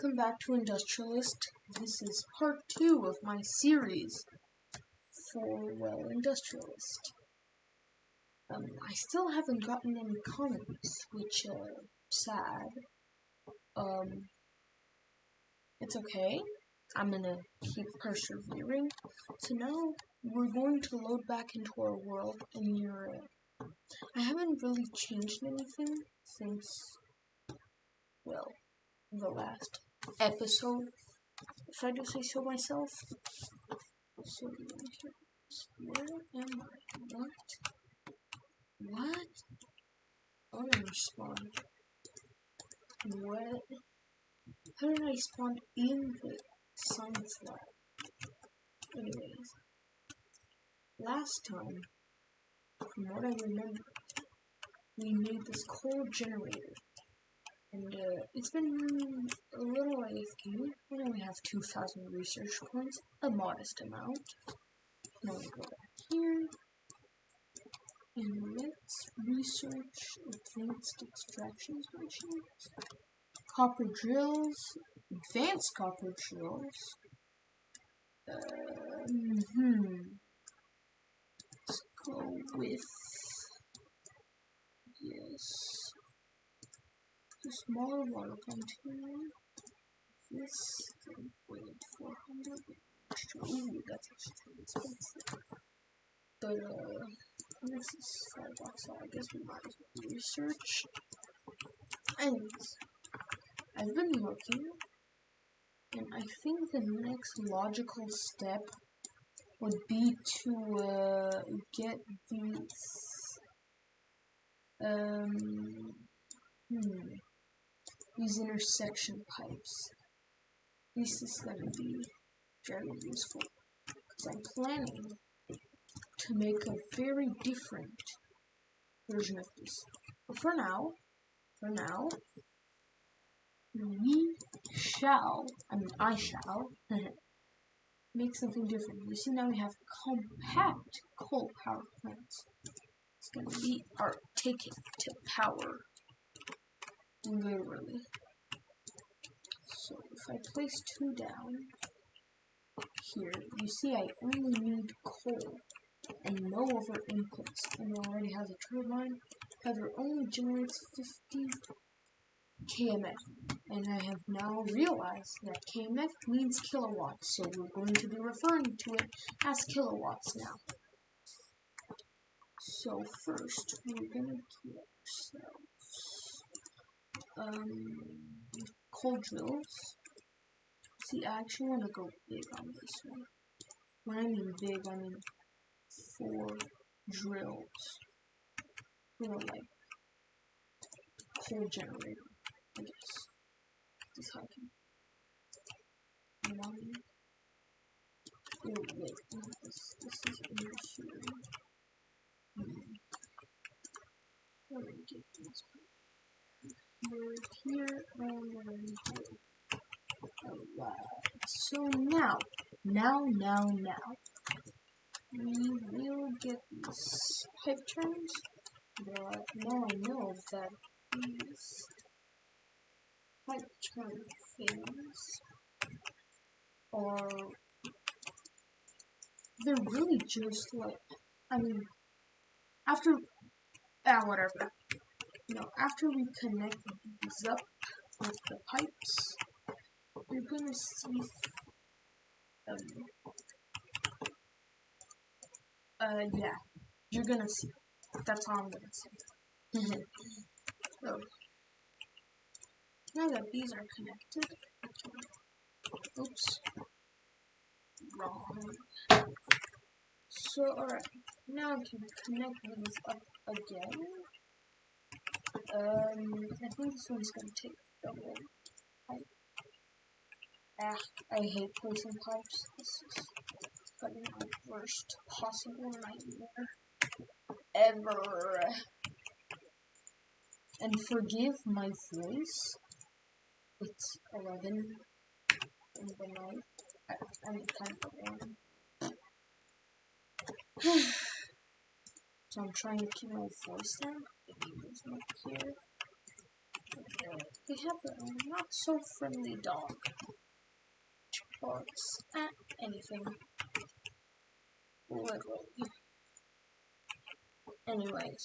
welcome back to Industrialist. This is part 2 of my series for, well, Industrialist. I still haven't gotten any comments, which, sad. It's okay. I'm gonna keep persevering. So now, we're going to load back into our world, and I haven't really changed anything since, well, the last episode, if I do say so myself. So, where am I? What? Oh, I spawned. What? How did I spawn in the science lab? Anyways, last time, from what I remember, we made this coal generator. And it's been a little AFK. We only have 2,000 research points, a modest amount. Now we go back here, and let's research advanced extraction machines. Copper drills, advanced copper drills. Let's go with, yes. The smaller water container. This weighs 400. Ooh, that's actually expensive. But this is 5 bucks, so I guess we might as well research. Anyways, I've been looking, and I think the next logical step would be to get these intersection pipes. This is going to be very useful because I'm planning to make a very different version of this. But for now, I shall make something different. You see, now we have compact coal power plants. It's going to be our ticket to power. Literally. So if I place 2 down here, you see I only need coal and no other inputs, and it already has a turbine. However, only generates 50 kmf, and I have now realized that kmf means kilowatts, so we're going to be referring to it as kilowatts now. So first, we're gonna get ourselves coal drills. See, I actually want to go big on this one. When I mean big, I mean 4 drills. Like coal generator, I guess. This is how I can. One. Oh wait, no, this is in here. Let me get this here and here. Alright, so now, we will get these pipe turns, but now I know that these pipe turn things they're really just like, whatever. After we connect these up with the pipes, you're gonna see, yeah, you're gonna see. That's all I'm gonna say. So, now that these are connected, oops, wrong. So, alright, now I can connect these up again. I think this one's gonna take double pipe. I hate placing pipes. This is gonna be my worst possible nightmare ever. And forgive my voice. It's 11 in the night. I'm kind of warm. So I'm trying to keep my voice down. There's no here. We have a not so friendly dog. Which barks at anything. Literally. Anyways,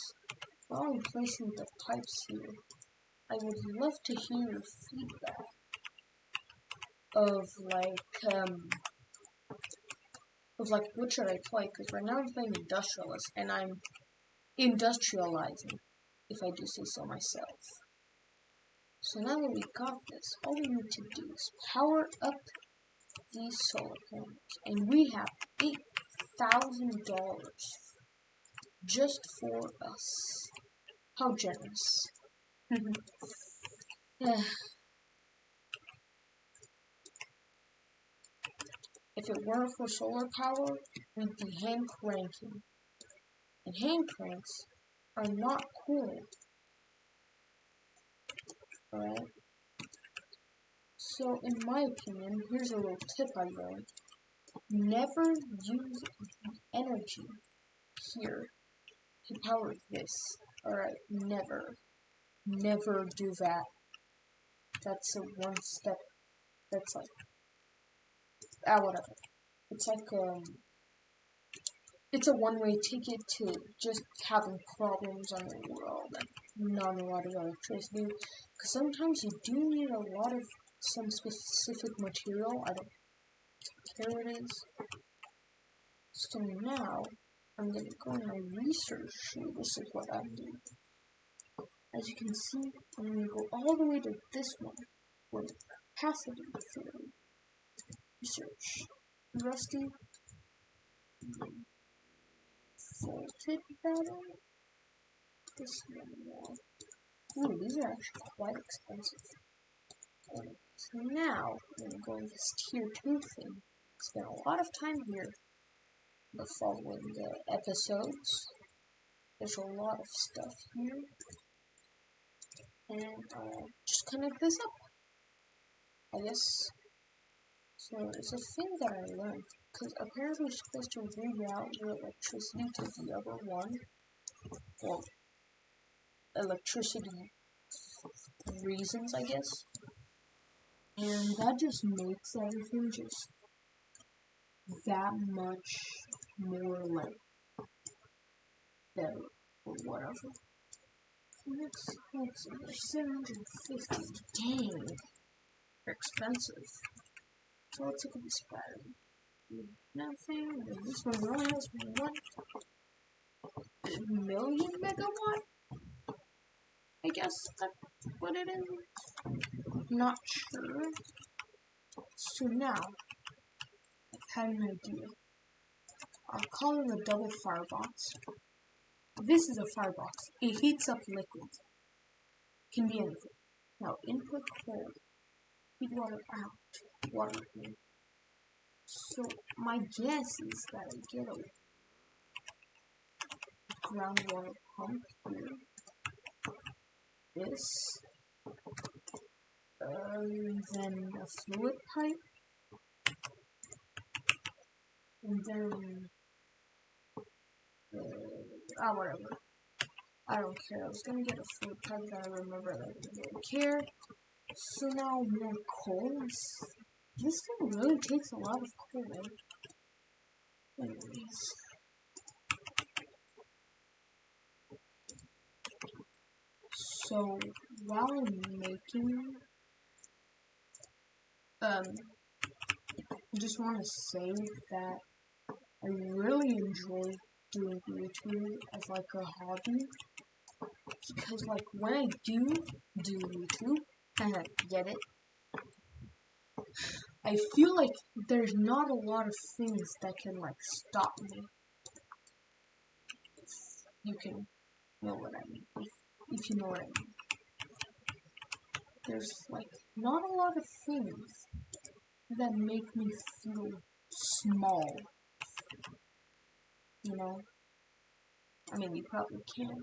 while I'm placing the pipes here, I would love to hear your feedback of what should I play, because right now I'm playing industrialist, and I'm industrializing, if I do say so myself. So now that we got this, all we need to do is power up these solar panels, and we have $8,000 just for us. How generous. If it weren't for solar power, we'd be hand cranking. And hand cranks are not cool. Alright? So, in my opinion, here's a little tip I learned. Never use energy here to power this. Alright, never. Never do that. That's a one step. That's like, whatever. It's like, it's a one-way ticket to just having problems on your world and not a lot of electricity. Because sometimes you do need a lot of some specific material. I don't care what it is. So now, I'm going to go in my research sheet. This is what I'm doing. As you can see, I'm going to go all the way to this one, where the capacity theory. Research. Rusty. Voltage battery. This one. Ooh, these are actually quite expensive. So now, I'm going to go in this tier 2 thing. Spend a lot of time here. The following episodes. There's a lot of stuff here. And just connect this up, I guess. So it's a thing that I learned, because apparently you're supposed to reroute your electricity to the other one. Well, electricity reasons, I guess. And that just makes everything just that much more like better or whatever. Let's see, 750. Dang, they're expensive. So let's look at this battery. Nothing. And this one only has 1 million megawatt. I guess that's what it is. Not sure. So now, I've had an idea. I'll call it a double firebox. This is a firebox. It heats up liquid. Can be anything. Now, input cold. Heat water out. Water in. So, my guess is that I get a groundwater pump here. This. Then a fluid pipe. And then whatever. I don't care. I was gonna get a fluid pipe, but I remember that I didn't care. So now more coal. This thing really takes a lot of coal. Anyways. So while I'm making, I just want to say that I really enjoy doing YouTube as like a hobby, because like when I do YouTube, get it, I feel like there's not a lot of things that can like stop me. You can know what I mean, if you know what I mean. There's like not a lot of things that make me feel small. You know? I mean, you probably can.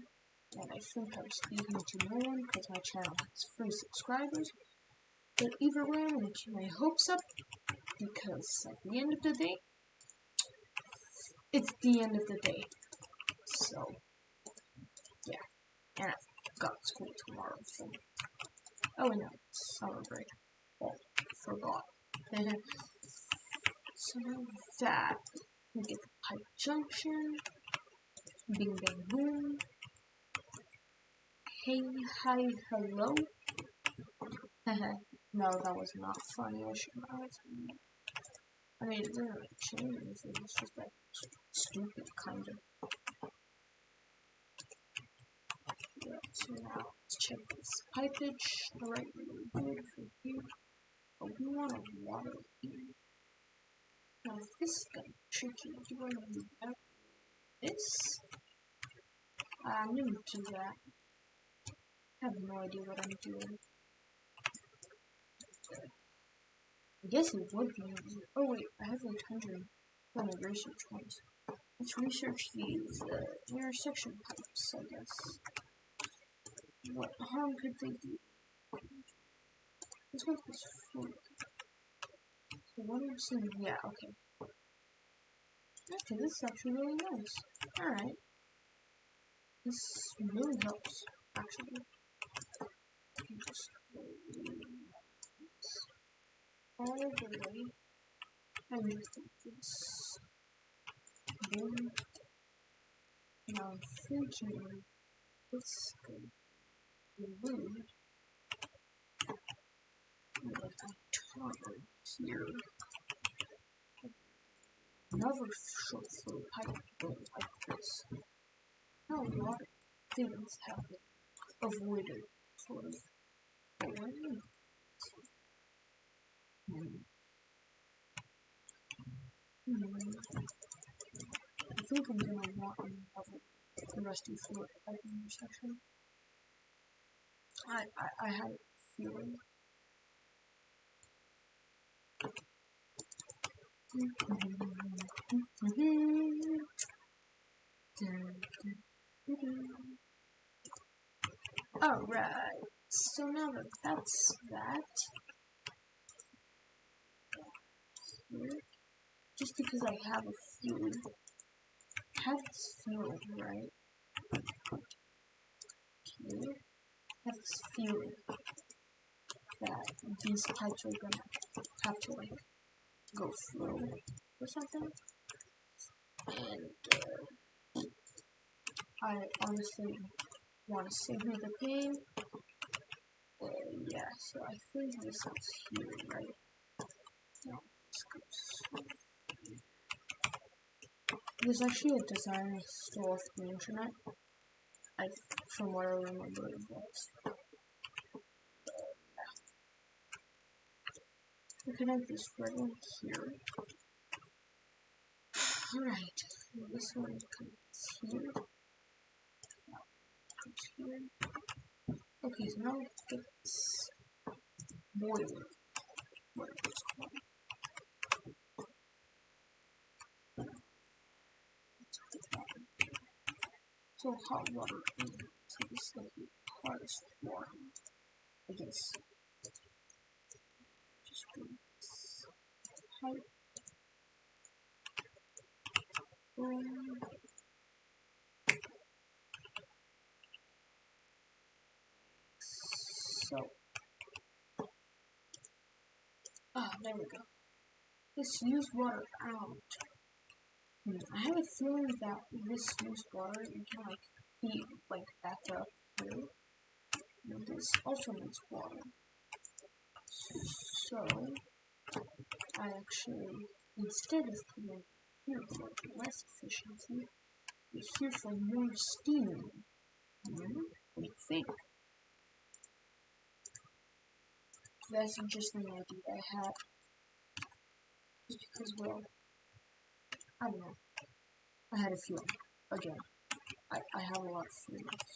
And I think I'm speaking to no one because my channel has 3 subscribers. But either way, I'm going to keep my hopes up, because at the end of the day, it's the end of the day. So, yeah. And I've got school tomorrow, so Oh no, it's summer break. Oh, forgot. So now that we get the pipe junction. Bing bang boom. Hey, hi, hello. No, that was not funny. I should not. I mean, it doesn't really change anything. It's just like stupid, kind of. Yeah, so now let's check this pipage. Alright, really good for here. But we want to water here. Now, this is gonna be tricky. Do I do that? This? I'm gonna do that. I have no idea what I'm doing. I guess it would be easy. Oh wait, I have like 120 research points. Let's research these intersection pipes, I guess. What harm could they do? Let's make this food. So what I'm seeing, yeah, okay. Okay, this is actually really nice. Alright. This really helps, actually. Just all the way. And this. Boom. Now I'm thinking this could include like a tunnel here. Another short fluid pipe going like this. Now a lot of things have been avoided, sort of. But what do you I think I'm gonna want another rusty fluid pipe intersection. I have a feeling. Alright, so now that that's that, just because I have a feeling, this feeling, right? Okay, I have this feeling that these pipes are gonna have to like go through or something, and I honestly want to save me the pain. Yeah, so I think this is here, right? No, there's actually a design I stole off the internet. From what I remember, it was. We can have this red one here. Alright, this one comes here. Okay, so now let's get this boiler. Whatever it's called. So hot water in. So this is going to be hottest water. I guess. Just do this. Pipe. So. There we go. This used water out. I have a feeling that this used water you can like heat like back up too. And this also needs water. So I actually, instead of putting here for less efficiency, we here for more steam. What do you think? That's just an idea I had. Just because, well, I don't know. I had a feeling. Again, I have a lot of feelings.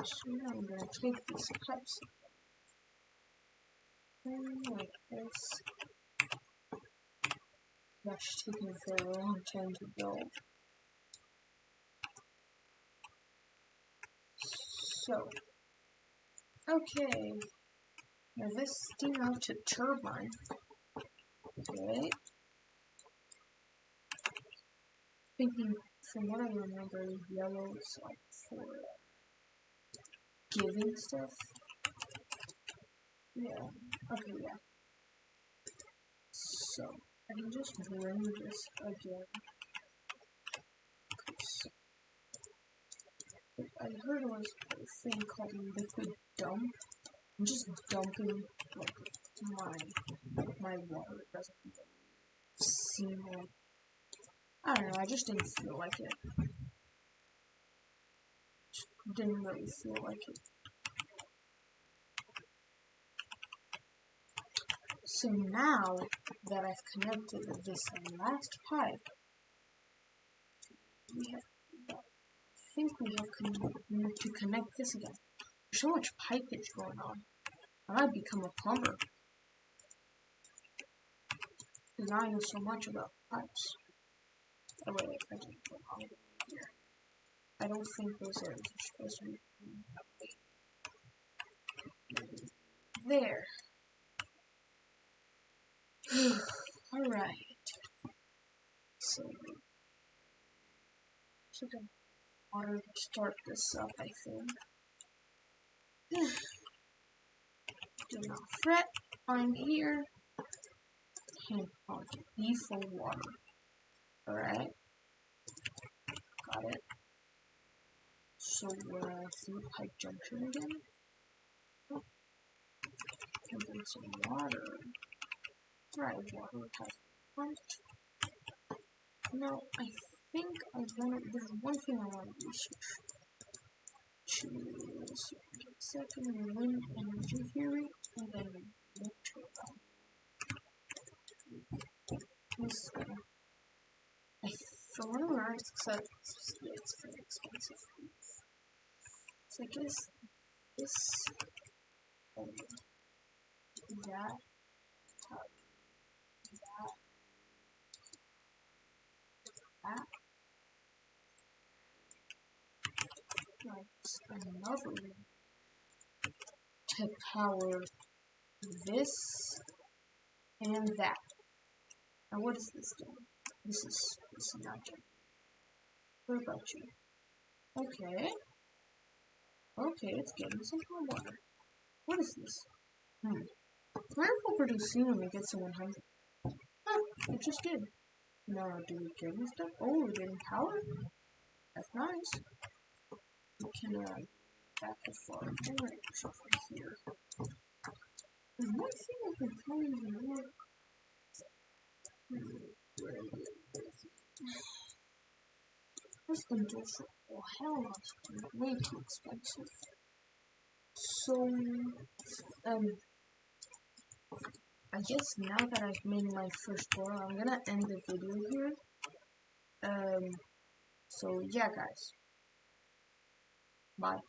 So now I'm gonna take these pipes like this. That's taking a very long time to build. So, okay. Now this steam out to turbine. Okay. Thinking from what I remember, yellow is like for giving stuff. Yeah. Okay, yeah. So, I can just bring this again. So, I heard it was a thing called liquid dump. I'm just dumping like my water. It doesn't seem like, I don't know, I just didn't feel like it. Didn't really feel like it. So now that I've connected this last pipe, I think we have to connect this again. There's so much pipage going on. I might become a plumber. Because I know so much about pipes. Oh wait, I didn't put on here. I don't think those areas are supposed to be there. Alright. So the water to start this up, I think. Do not fret, I'm here. Hand on be full water. Alright. Got it. So we're through pipe junction again. Oh. And then some water. Right, water has pumped. No, I think I want to, there's one thing I want to research. Second, wind energy theory, and then wind turbine. This one. I don't know, except it's very expensive. So I guess this, that, that, like another to power this and that. Now what is this doing? This is not good. What about you? Okay. Okay, it's getting some hot water. What is this? Where will produce soon when we get to 100? Huh, it just did. Now, do we get any stuff? Oh, we're getting power? That's nice. We can, back the farm generators over here. And one thing I can tell you this industrial, oh hell no, it's way too expensive. So, I guess now that I've made my first boiler, I'm gonna end the video here. So yeah guys. Bye.